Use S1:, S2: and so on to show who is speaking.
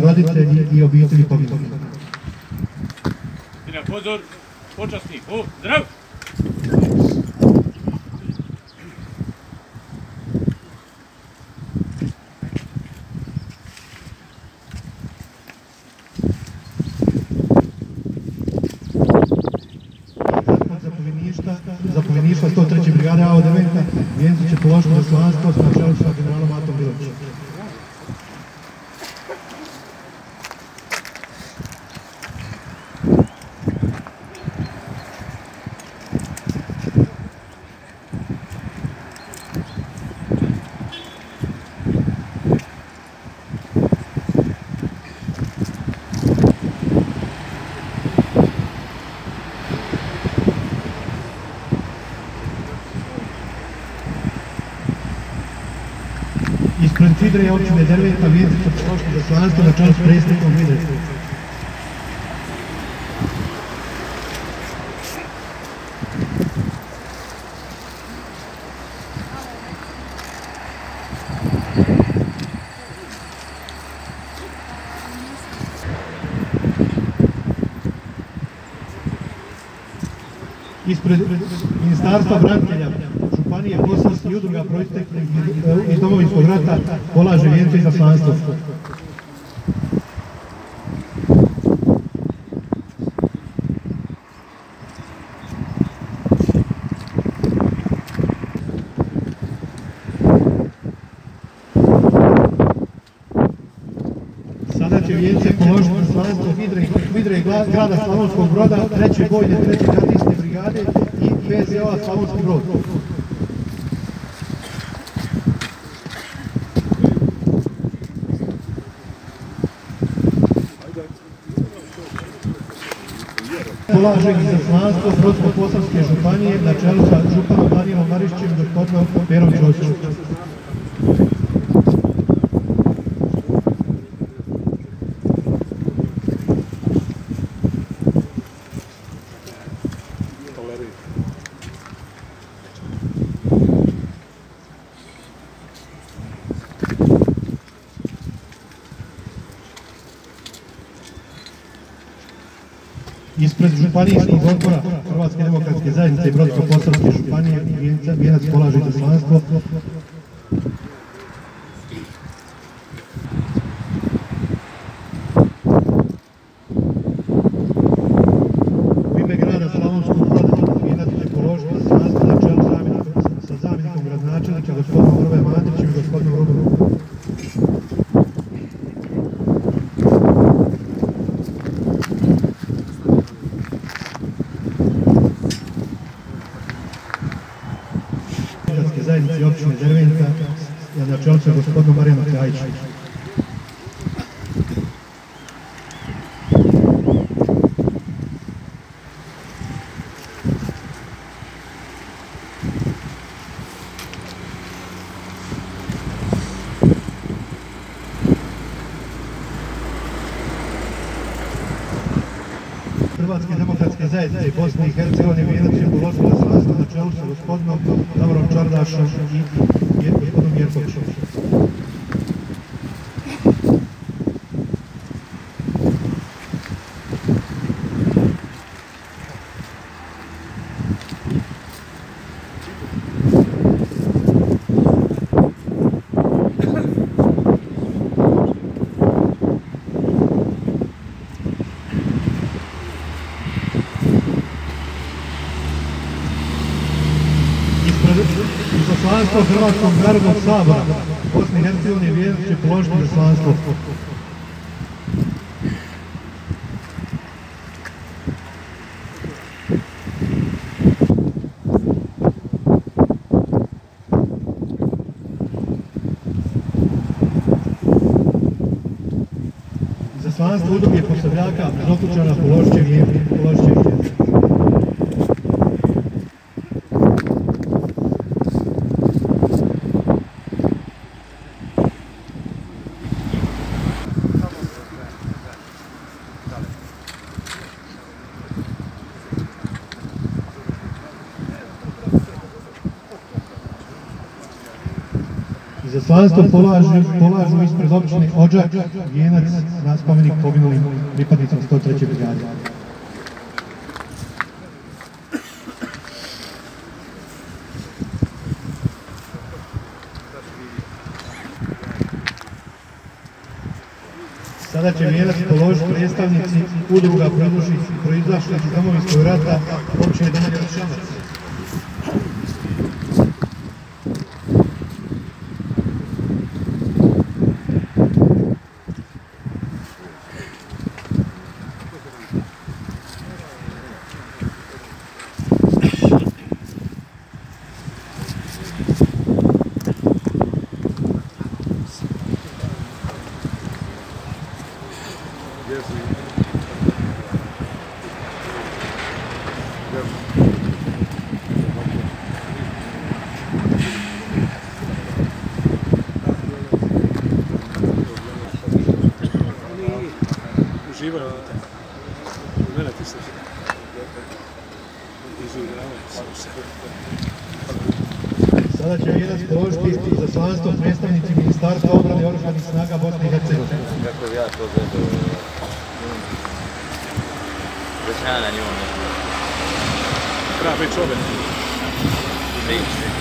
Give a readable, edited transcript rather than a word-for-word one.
S1: roditelji i obitelji poginulih.
S2: I na pozor, počasni, zdrav!
S1: Zapovjedništva 103. brigade AO9 vijenci će položiti poslanstvo na čelu sa generalom Matom Bilovićem. Ispred Sidreje općine Derventa vijenci će položiti poslanstvo na čelu s predsjednikom Vidre. Ispred Ministarstva branitelja, Županije Bosanske i udruga proisteklih iz Domovinskog rata polaže vijence izaslanstvo. Sada će vijence položiti izaslanstvo Vidre grada Slavonskog Broda, 3. bojne 3. gardijske brigade i PZO-a Slavonski Brod. Polaže izaslanstvo Brodsko-posavske županije na čelu sa županom Danijelom Marišćem i gospodinom Perom Ćosićem. Ispred županijskih odbora Hrvatske demokratske zajednice i Brodsko-posavske županije vijenac polaže izaslanstvo u ime grada Slavonskog Broda vijenac će položiti izaslanstvo na čelu sa zamjenikom gradonačelnika gospodinom Hrvojem Andrićem i gospodinom Rudovom. Zajednice općine Derventa na čelu sa gospodinom Marijanom Kljajićem. Hrvatske demokratske zajednice i Bosne i Hercegovine vijenac će položiti izaslanstvo na čelu sa gospodinom Davorom Čardašom i gospodinom Jerkovićem. Izaslanstvo Hrvatskog narodnog sabora Bosne i Hercegovine vijenac će položiti izaslanstvo. Izaslanstvo udruge Posavljaka Bezokućana položit će vijence. Izaslanstvo Izaslanstvo polažu ispred općine Odžak vijenac na spomenik poginulim pripadnicima 103. brigade. Sada će vijenac položiti predstavnici udruga proizašlih iz Domovinskog rata općine Domovinskog Šamac.
S3: Uživaju u tome. Mene ti se
S1: Sada će vijenac položiti izaslanstvo predstavnici Ministarstva obrane i oružanih snaga Bosne i Hercegovine.
S4: Kako ja to gledao, već ja na njom.
S3: Treba biti čovjek.
S4: Neće.